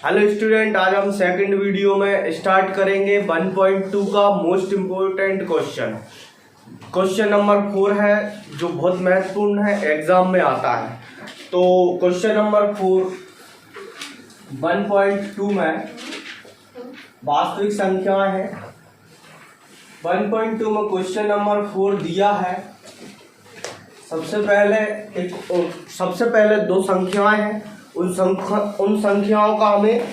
Hello student, आज हम second video में स्टार्ट करेंगे 1.2 का मोस्ट इम्पोर्टेंट क्वेश्चन नंबर 4 है, जो बहुत महत्वपूर्ण है, एग्जाम में आता है। तो क्वेश्चन नंबर 4 1.2 में वास्तविक संख्याएं हैं। 1.2 में क्वेश्चन नंबर 4 दिया है। सबसे पहले दो संख्याएं हैं, उन संख्याओं का हमें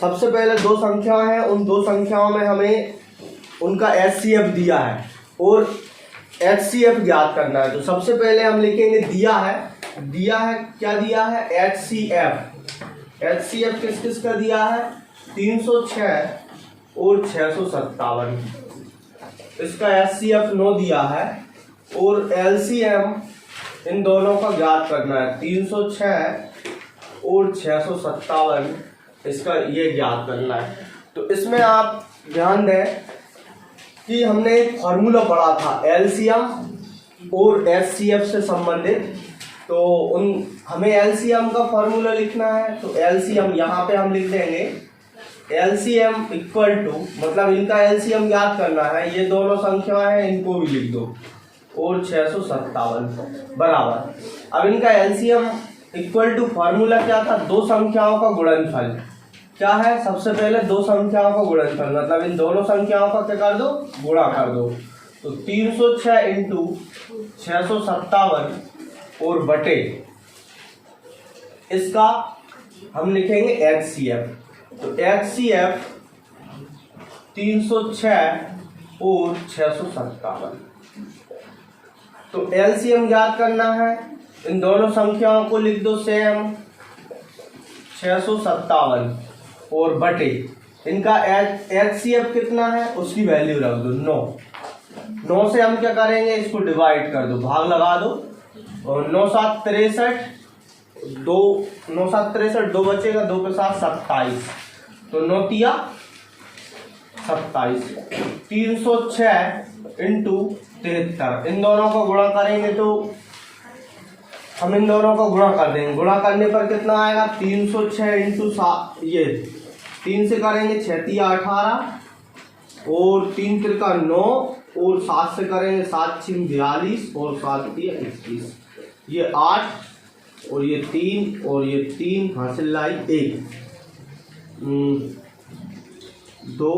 सबसे पहले दो संख्याएं हैं, उन दो संख्याओं में हमें उनका HCF दिया है और HCF ज्ञात करना है। तो सबसे पहले हम लिखेंगे दिया है क्या दिया है? HCF किस किस का दिया है? 306 और 657। इसका HCF 9 दिया है और LCM इन दोनों का ज्ञात करना है। 306 और 657 इसका ये ज्ञात करना है। तो इसमें आप ध्यान दें कि हमने एक फॉर्मूला पढ़ा था LCM और HCF से संबंधित। तो हमें LCM का फॉर्मूला लिखना है। तो LCM यहाँ पे हम लिख देंगे LCM इक्वल टू, मतलब इनका LCM ज्ञात करना है। ये दोनों संख्याएं हैं, इनको भी लिख दो, और 657 बराबर। अब इनका LCM इक्वल टू फॉर्मूला क्या था? दो संख्याओं का गुणनफल। क्या है? सबसे पहले दो संख्याओं का गुणनफल, मतलब इन दोनों संख्याओं का क्या कर दो? गुणा कर दो। तो 306 इंटू 657 और बटे इसका हम लिखेंगे HCF। तो HCF 306 और 657। तो LCM ज्ञात करना है। इन दोनों संख्याओं को लिख दो सेम, 657 और बटे इनका HCF कितना है उसकी वैल्यू रख दो 9। 9 से हम क्या करेंगे? इसको डिवाइड कर दो, भाग लगा दो। और 9 7 63, 9 7 63, 2 बचेगा, 2 के साथ 27। तो 9 तिया 27। 306 इंटू 73, इन दोनों को गुणा करेंगे तो हम इन दोनों को गुणा कर देंगे। गुणा करने पर कितना आएगा? 306 इंटू 7, ये 3 से करेंगे 6 तिया 18 और 3 तिरका 9 और 7 से करेंगे 7 छिम 42 और 7 तिया 21। ये 8 और ये 3 और ये 3 हासिल लाई 1 2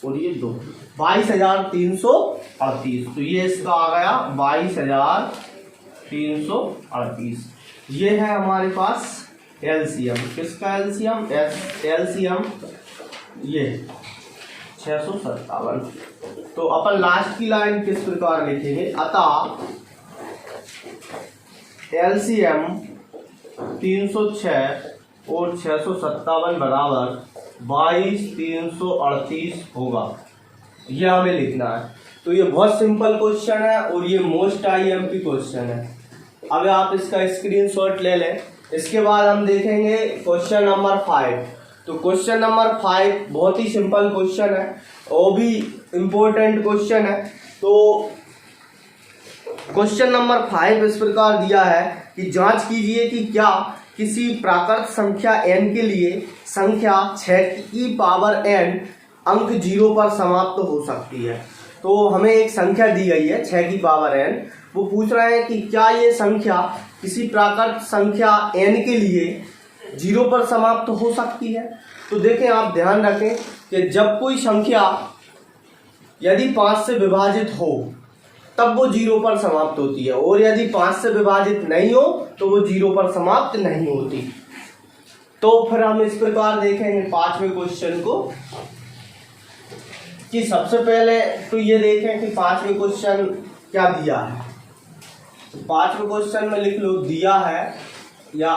और ये 2, 22,338। तो ये इसका आ गया 22,338। ये है हमारे पास LCM। किसका LCM? LCM ये 657। तो अपन लास्ट की लाइन किस प्रकार लिखेंगे? अतः LCM 306 और 657 बराबर 22,338 होगा। ये हमें लिखना है। तो ये बहुत सिंपल क्वेश्चन है और ये मोस्ट IMP क्वेश्चन है। अब आप इसका स्क्रीनशॉट ले लें। इसके बाद हम देखेंगे क्वेश्चन नंबर 5। तो क्वेश्चन नंबर 5 बहुत ही सिंपल क्वेश्चन है, वो भी इम्पोर्टेंट क्वेश्चन है। तो क्वेश्चन नंबर 5 इस प्रकार दिया है कि जांच कीजिए कि क्या किसी प्राकृत संख्या n के लिए संख्या 6 की पावर n अंक 0 पर समाप्त हो सकती है। तो हमें एक संख्या दी गई है 6 की पावर n। वो पूछ रहे हैं कि क्या ये संख्या किसी प्राकृत संख्या n के लिए 0 पर समाप्त हो सकती है। तो देखें, आप ध्यान रखें कि जब कोई संख्या यदि 5 से विभाजित हो तब वो 0 पर समाप्त होती है, और यदि 5 से विभाजित नहीं हो तो वो 0 पर समाप्त नहीं होती। तो फिर हम इस प्रकार देखेंगे 5वें क्वेश्चन को कि सबसे पहले तो ये देखें कि 5वें क्वेश्चन क्या दिया है। तो 5वें क्वेश्चन में लिख लो, दिया है या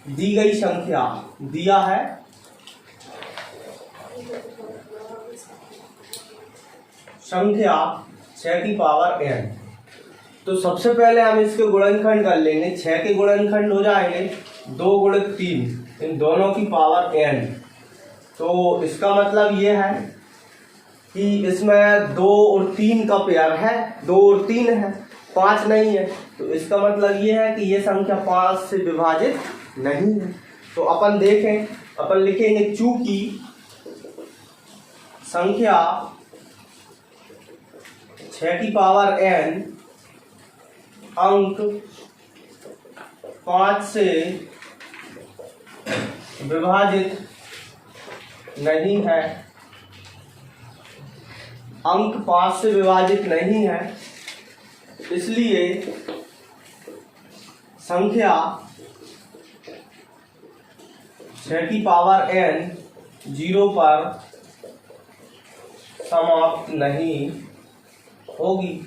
दी गई संख्या दिया है संख्या 6 की पावर n। तो सबसे पहले हम इसके गुणनखंड कर लेंगे। 6 के गुणनखंड हो जाएंगे 2 गुणित 3, इन दोनों की पावर n। तो इसका मतलब ये है कि इसमें 2 और 3 का पेयर है, 2 और 3 है, 5 नहीं है। तो इसका मतलब ये है कि ये संख्या 5 से विभाजित नहीं है। तो अपन देखें, अपन लिखेंगे चूंकि संख्या 6 की पावर n अंक 5 से विभाजित नहीं है, अंक 5 से विभाजित नहीं है, इसलिए संख्या 6 की पावर n 0 पर समाप्त नहीं होगी।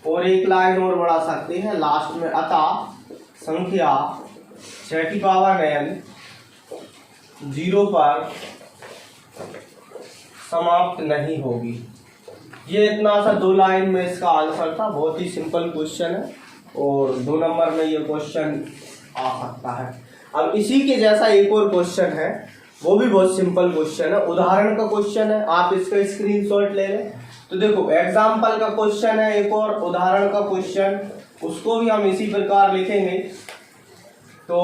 और एक लाइन और बढ़ा सकते हैं लास्ट में, अतः संख्या 6 की पावर n 0 पर समाप्त नहीं होगी। ये इतना सा 2 लाइन में इसका आंसर था। बहुत ही सिंपल क्वेश्चन है और 2 नंबर में ये क्वेश्चन आ सकता है। अब इसी के जैसा एक और क्वेश्चन है, वो भी बहुत सिंपल क्वेश्चन है, उदाहरण का क्वेश्चन है। आप इसका स्क्रीनशॉट ले लें। तो देखो एग्जाम्पल का क्वेश्चन है एक और उदाहरण का क्वेश्चन, उसको भी हम इसी प्रकार लिखेंगे। तो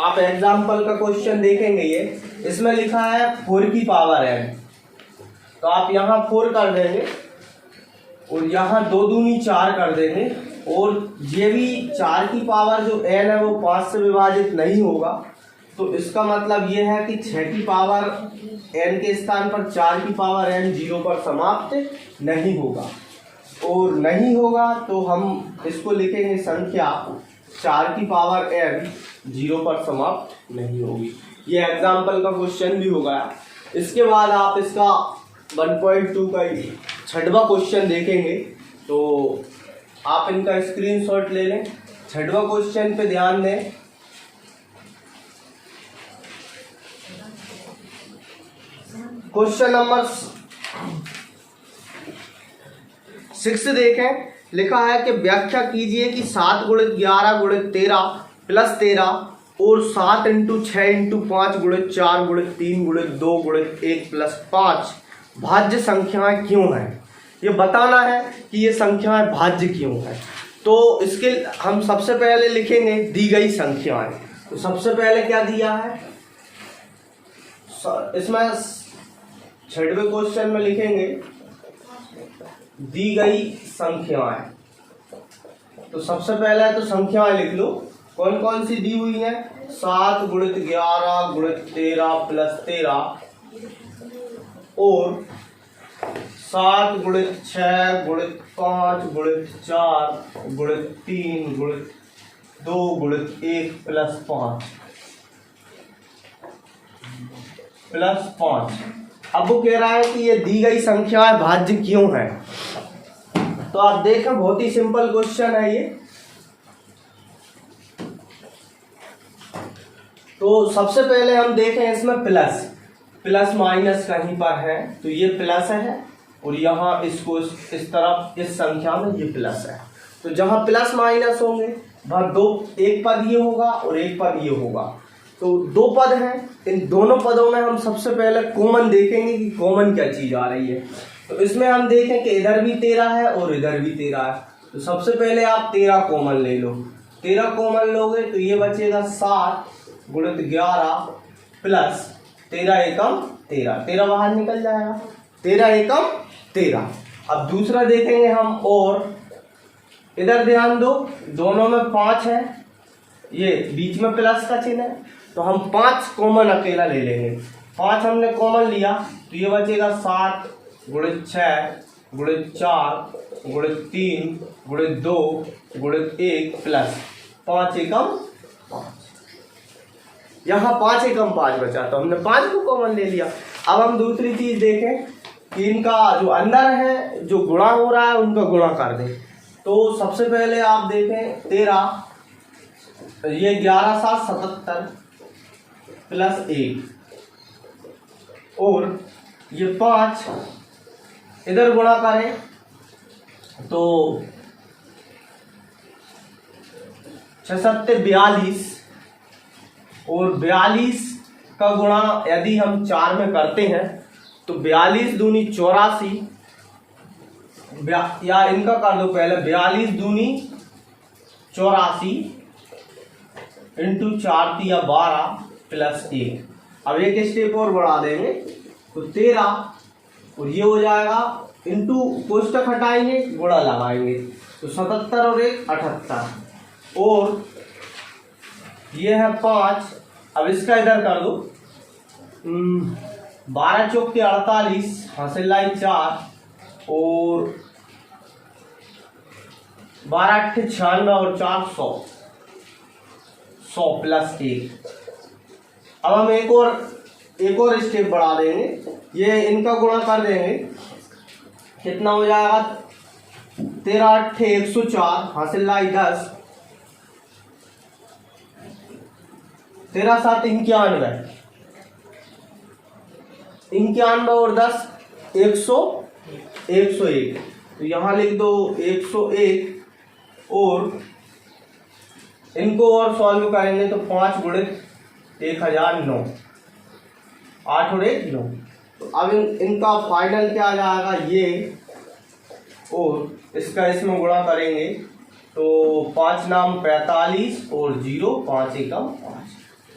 आप एग्जाम्पल का क्वेश्चन देखेंगे, ये इसमें लिखा है 4 की पावर n, तो आप यहाँ 4 कर देंगे और यहाँ 2 दूनी 4 कर देंगे, और ये भी 4 की पावर जो n है वो 5 से विभाजित नहीं होगा। तो इसका मतलब ये है कि 6 की पावर n के स्थान पर 4 की पावर n 0 पर समाप्त नहीं होगा, और नहीं होगा तो हम इसको लिखेंगे संख्या 4 की पावर n 0 पर समाप्त नहीं होगी। ये एग्जाम्पल का क्वेश्चन भी हो गया। इसके बाद आप इसका 1.2 का 6वां क्वेश्चन देखेंगे, तो आप इनका स्क्रीनशॉट ले लें। 6वां क्वेश्चन पे ध्यान दें। क्वेश्चन नंबर 6 देखें, लिखा है कि व्याख्या कीजिए कि 7 गुणित 11 गुणित 13 प्लस 13 और 7 इंटू 6 इंटू 5 गुणित 4 गुणित 3 गुणित 2 गुणित 1 प्लस 5 भाज्य संख्याएं क्यों हैं। ये बताना है कि ये संख्याएं भाज्य क्यों है। तो इसके हम सबसे पहले लिखेंगे दी गई संख्याएं। तो सबसे पहले क्या दिया है इसमें 6वें क्वेश्चन में लिखेंगे दी गई संख्याएं। तो सबसे पहले तो संख्याएं लिख लो, कौन कौन सी दी हुई है। 7 गुणित 11 गुणित 13 प्लस 13 और 7 गुणित 6 गुणित 5 गुणित 4 गुणित 3 गुणित 2 गुणित 1 प्लस 5। अब वो कह रहा है कि ये दी गई संख्याएं भाज्य क्यों है। तो आप देखें बहुत ही सिंपल क्वेश्चन है ये। तो सबसे पहले हम देखें इसमें प्लस माइनस कहीं पर है, तो ये प्लस है और यहाँ इसको इस तरफ इस संख्या में ये प्लस है। तो जहां प्लस माइनस होंगे वहां एक पद ये होगा और एक पद ये होगा। तो 2 पद हैं, इन दोनों पदों में हम सबसे पहले कॉमन देखेंगे कि कॉमन क्या चीज आ रही है। तो इसमें हम देखें कि इधर भी 13 है और इधर भी 13 है। तो सबसे पहले आप 13 कॉमन ले लो। 13 कॉमन लोगे तो ये बचेगा 7 गुणित 11 प्लस 13 एकम 13 बाहर निकल जाएगा। 13 एकम 13। अब दूसरा देखेंगे हम, और इधर ध्यान दो दोनों में 5 है, ये बीच में प्लस का चिन्ह है, तो हम 5 कॉमन अकेला ले लेंगे। 5 हमने कॉमन लिया तो ये बचेगा 7 गुणित 6 गुणित 4 गुणित 3 गुणित 2 गुणित 1 प्लस 5 एकम 5। यहाँ 5 एकम 5 बचा तो हमने 5 को कॉमन ले लिया। अब हम दूसरी चीज देखें कि इनका जो अंदर है जो गुणा हो रहा है उनका गुणा कर दें। तो सबसे पहले आप देखें 13, ये 11 7 77 प्लस 1 और ये 5 इधर गुणा करें तो 6 7 42 और 42 का गुणा यदि हम 4 में करते हैं तो 42 दूनी 84, या इनका कर दो पहले 42 दूनी 84 इंटू 4 या 12 प्लस 1। अब एक स्टेप और बढ़ा देंगे तो 13 और ये हो जाएगा इंटू कोष्टक हटाएंगे गुणा लगाएंगे तो 77 और 1 78 और ये है 5। अब इसका इधर कर दो 12 चौक के 48 हासिल लाई 4 और 12 अट्ठे 96 और 4 100 100 प्लस 1। अब हम एक और स्टेप बढ़ा देंगे, ये इनका गुणा कर देंगे, कितना हो जाएगा 13 अट्ठे 104 हासिल लाई 10 13 7 91 और 10 101 तो यहाँ लिख दो 101 और इनको और सॉल्व करेंगे तो 5 गुणित 1009 8 और 1 9। तो अब इनका फाइनल क्या आ जाएगा ये और इसका इसमें गुणा करेंगे तो 5 नाम 45 और 0 5 एकम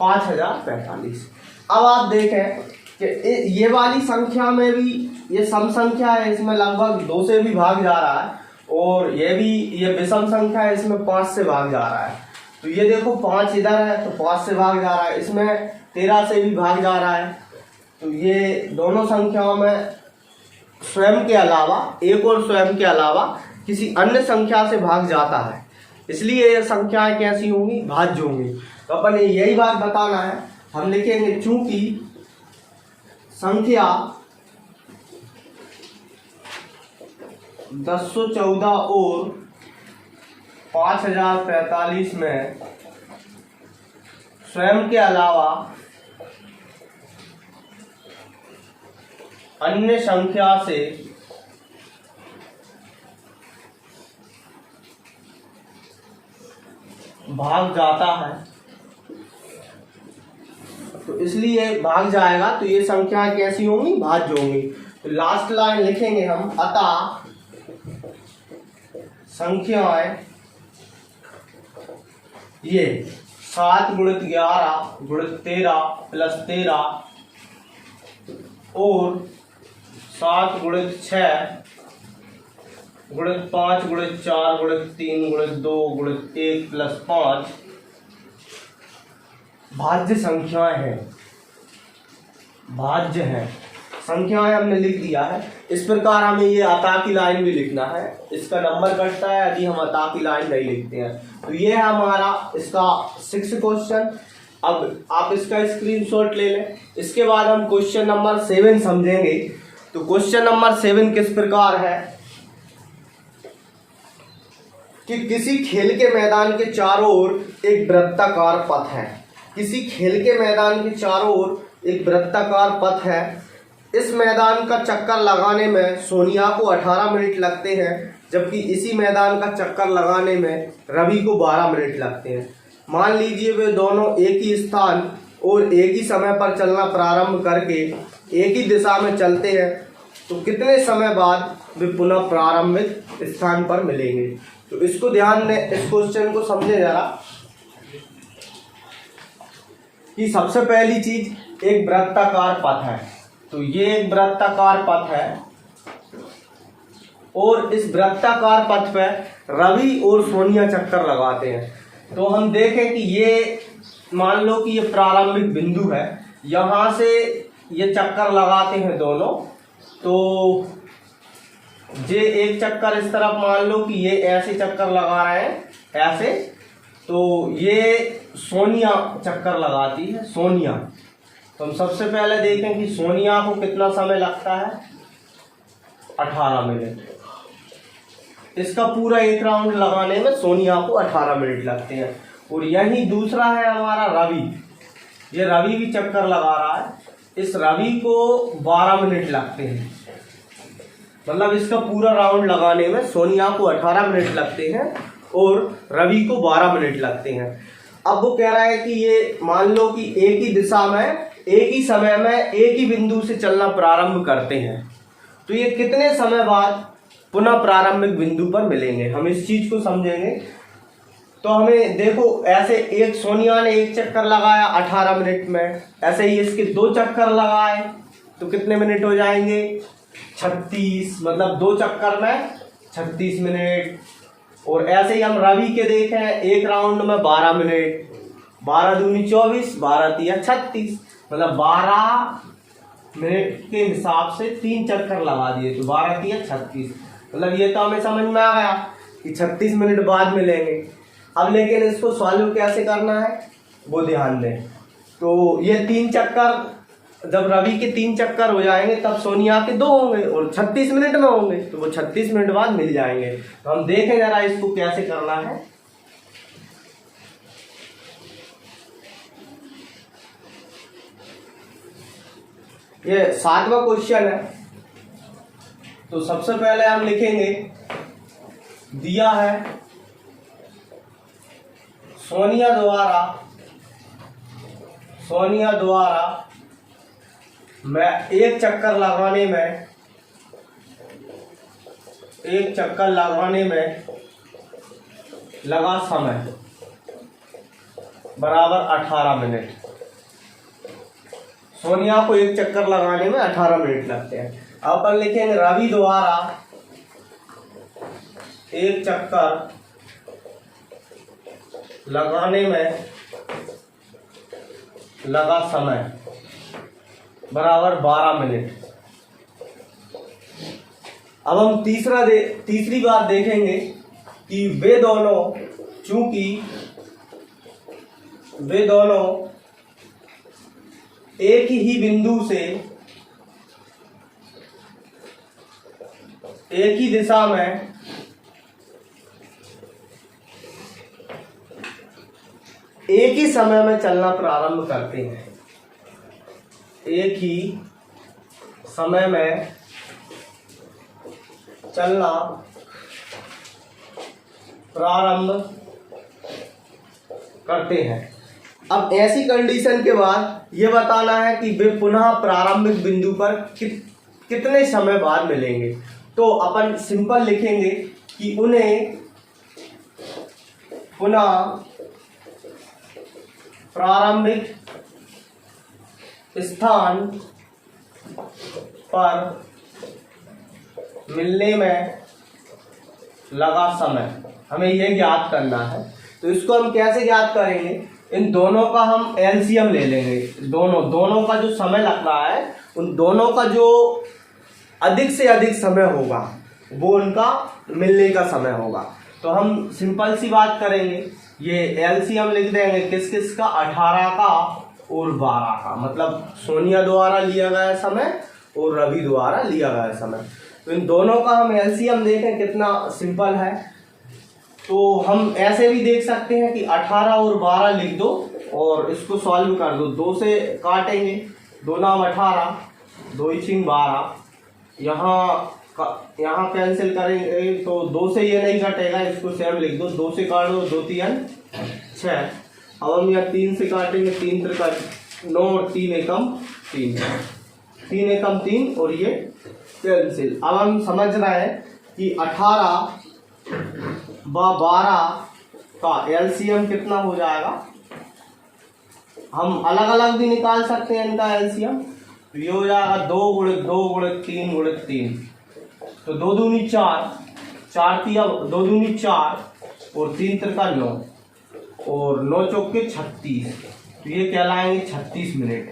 5 5045। अब आप देखें कि ये वाली संख्या में भी ये सम संख्या है, इसमें लगभग 2 से भी भाग जा रहा है और ये विषम संख्या है, इसमें 5 से भाग जा रहा है। तो ये देखो 5 इधर है तो 5 से भाग जा रहा है, इसमें 13 से भी भाग जा रहा है। तो ये दोनों संख्याओं में स्वयं के अलावा एक और स्वयं के अलावा किसी अन्य संख्या से भाग जाता है, इसलिए ये संख्याएं कैसी होंगी, भाज्य होंगी। तो अपन यही बात बताना है, हम लिखेंगे चूंकि संख्या 1014 और 5045 में स्वयं के अलावा अन्य संख्या से भाग जाता है, तो इसलिए भाग जाएगा तो ये संख्याएं कैसी होंगी, भाज्य होंगी। तो लास्ट लाइन लिखेंगे हम, अतः संख्याएं ये 7 गुणित 11 गुणित 13 प्लस 13 और 7 गुणित 6 गुणित 5 गुणित 4 गुणित 3 गुणित 2 गुणित 1 प्लस 5 भाज्य संख्याएं हैं, भाज्य हैं संख्याएं हमने लिख दिया है। इस प्रकार हमें ये अतः की लाइन भी लिखना है, इसका नंबर कटता है यदि हम अतः की लाइन नहीं लिखते हैं। तो ये है हमारा इसका 6 क्वेश्चन। अब आप इसका स्क्रीनशॉट ले लें। इसके बाद हम क्वेश्चन नंबर 7 समझेंगे। तो क्वेश्चन नंबर 7 किस प्रकार है कि किसी खेल के मैदान के चारों ओर एक वृत्ताकार पथ है। किसी खेल के मैदान के चारों ओर एक वृत्ताकार पथ है। इस मैदान का चक्कर लगाने में सोनिया को 18 मिनट लगते हैं, जबकि इसी मैदान का चक्कर लगाने में रवि को 12 मिनट लगते हैं। मान लीजिए वे दोनों एक ही स्थान और एक ही समय पर चलना प्रारंभ करके एक ही दिशा में चलते हैं, तो कितने समय बाद वे पुनः प्रारंभिक स्थान पर मिलेंगे। तो इसको ध्यान दें, इस क्वेश्चन को समझे जरा कि सबसे पहली चीज एक वृत्ताकार पथ है। तो ये एक वृत्ताकार पथ है और इस वृत्ताकार पथ पर रवि और सोनिया चक्कर लगाते हैं। तो हम देखें कि ये मान लो कि ये प्रारंभिक बिंदु है, यहाँ से ये चक्कर लगाते हैं दोनों। तो ये एक चक्कर इस तरफ मान लो कि ये ऐसे चक्कर लगा रहे हैं ऐसे, तो ये सोनिया चक्कर लगाती है, सोनिया। तो हम सबसे पहले देखें कि सोनिया को कितना समय लगता है, 18 मिनट। इसका पूरा एक राउंड लगाने में सोनिया को 18 मिनट लगते हैं। और यही दूसरा है हमारा रवि। ये रवि भी चक्कर लगा रहा है, इस रवि को 12 मिनट लगते हैं। मतलब इसका पूरा राउंड लगाने में सोनिया को 18 मिनट लगते हैं और रवि को 12 मिनट लगते हैं। अब वो कह रहा है कि ये मान लो कि एक ही दिशा में एक ही समय में एक ही बिंदु से चलना प्रारंभ करते हैं, तो ये कितने समय बाद पुनः प्रारंभिक बिंदु पर मिलेंगे। हम इस चीज को समझेंगे तो हमें देखो ऐसे एक सोनिया ने एक चक्कर लगाया 18 मिनट में, ऐसे ही इसके 2 चक्कर लगाए तो कितने मिनट हो जाएंगे 36, मतलब 2 चक्कर में 36 मिनट। और ऐसे ही हम रवि के देखें, एक राउंड में 12 मिनट, 12 दूनी 24, 12 तिया 36, मतलब 12 मिनट के हिसाब से 3 चक्कर लगा दिए तो 12 तिया 36। मतलब ये तो हमें समझ में आ गया कि 36 मिनट बाद मिलेंगे। अब लेकिन इसको सॉल्व कैसे करना है वो ध्यान दें। तो ये 3 चक्कर, जब रवि के 3 चक्कर हो जाएंगे तब सोनिया के 2 होंगे और 36 मिनट में होंगे, तो वो 36 मिनट बाद मिल जाएंगे। तो हम देखें जरा इसको कैसे करना है। ये 7वां क्वेश्चन है। तो सबसे पहले हम लिखेंगे, दिया है सोनिया द्वारा मैं एक चक्कर लगाने में लगा समय बराबर 18 मिनट। सोनिया को एक चक्कर लगाने में 18 मिनट लगते हैं। अब अपन लिखेंगे रवि द्वारा एक चक्कर लगाने में लगा समय बराबर 12 मिनट। अब हम तीसरी बात देखेंगे कि वे दोनों एक ही बिंदु से एक ही दिशा में एक ही समय में चलना प्रारंभ करते हैं। एक ही समय में चलना प्रारंभ करते हैं। अब ऐसी कंडीशन के बाद ये बताना है कि वे पुनः प्रारंभिक बिंदु पर कितने समय बाद मिलेंगे। तो अपन सिंपल लिखेंगे कि उन्हें पुनः प्रारंभिक स्थान पर मिलने में लगा समय, हमें यह ज्ञात करना है। तो इसको हम कैसे ज्ञात करेंगे, इन दोनों का हम एलसीएम ले लेंगे। दोनों का जो समय लग रहा है, उन दोनों का जो अधिक से अधिक समय होगा वो उनका मिलने का समय होगा। तो हम सिंपल सी बात करेंगे, ये एलसीएम लिख देंगे किस किस का, 18 का और 12 का, मतलब सोनिया द्वारा लिया गया समय और रवि द्वारा लिया गया समय। तो इन दोनों का हम एलसीएम देखें कितना सिंपल है। तो हम ऐसे भी देख सकते हैं कि 18 और 12 लिख दो और इसको सॉल्व कर दो। 2 से काटेंगे, 2 नाम 18, 2 इंचिंग 12, यहाँ कैंसिल करेंगे तो 2 से ये नहीं कटेगा, इसको सेम लिख दो। 2 से काट दो, 2 3 6। अब हम यहाँ 3 से काटेंगे, 3 3 9 और 3 एकम 3, 3 एकम 3 और ये कैंसिल। अब हम समझ रहे हैं कि 18 व 12 का एलसीएम कितना हो जाएगा। हम अलग अलग भी निकाल सकते हैं इनका एलसीएम। तो ये हो जाएगा 2 × 2 × 3 × 3, तो 2 दूनी 4, 4 तिया 2 दूनी 4 और 3 तिरका 9 और 9 चौके 36। तो ये कहलाएंगे 36 मिनट।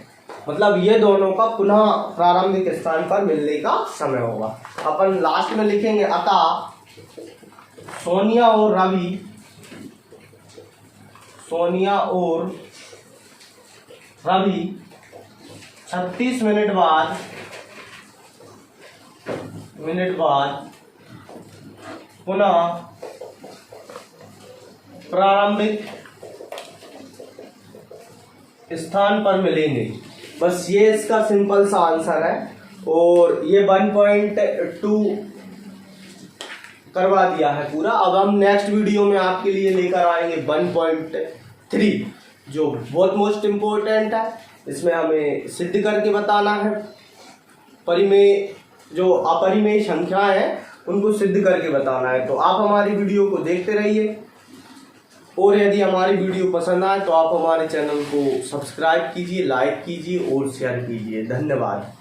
मतलब ये दोनों का पुनः प्रारंभिक स्थान पर मिलने का समय होगा। अपन लास्ट में लिखेंगे, अतः सोनिया और रवि 36 मिनट बाद पुनः प्रारंभिक स्थान पर मिलेंगे। बस ये इसका सिंपल सा आंसर है। और ये 1.2 करवा दिया है पूरा। अब हम नेक्स्ट वीडियो में आपके लिए लेकर आएंगे 1.3, जो बहुत मोस्ट इम्पोर्टेंट है। इसमें हमें सिद्ध करके बताना है, परिमेय जो अपरिमेय संख्याएं हैं उनको सिद्ध करके बताना है। तो आप हमारी वीडियो को देखते रहिए। और यदि हमारी वीडियो पसंद आए तो आप हमारे चैनल को सब्सक्राइब कीजिए, लाइक कीजिए और शेयर कीजिए। धन्यवाद।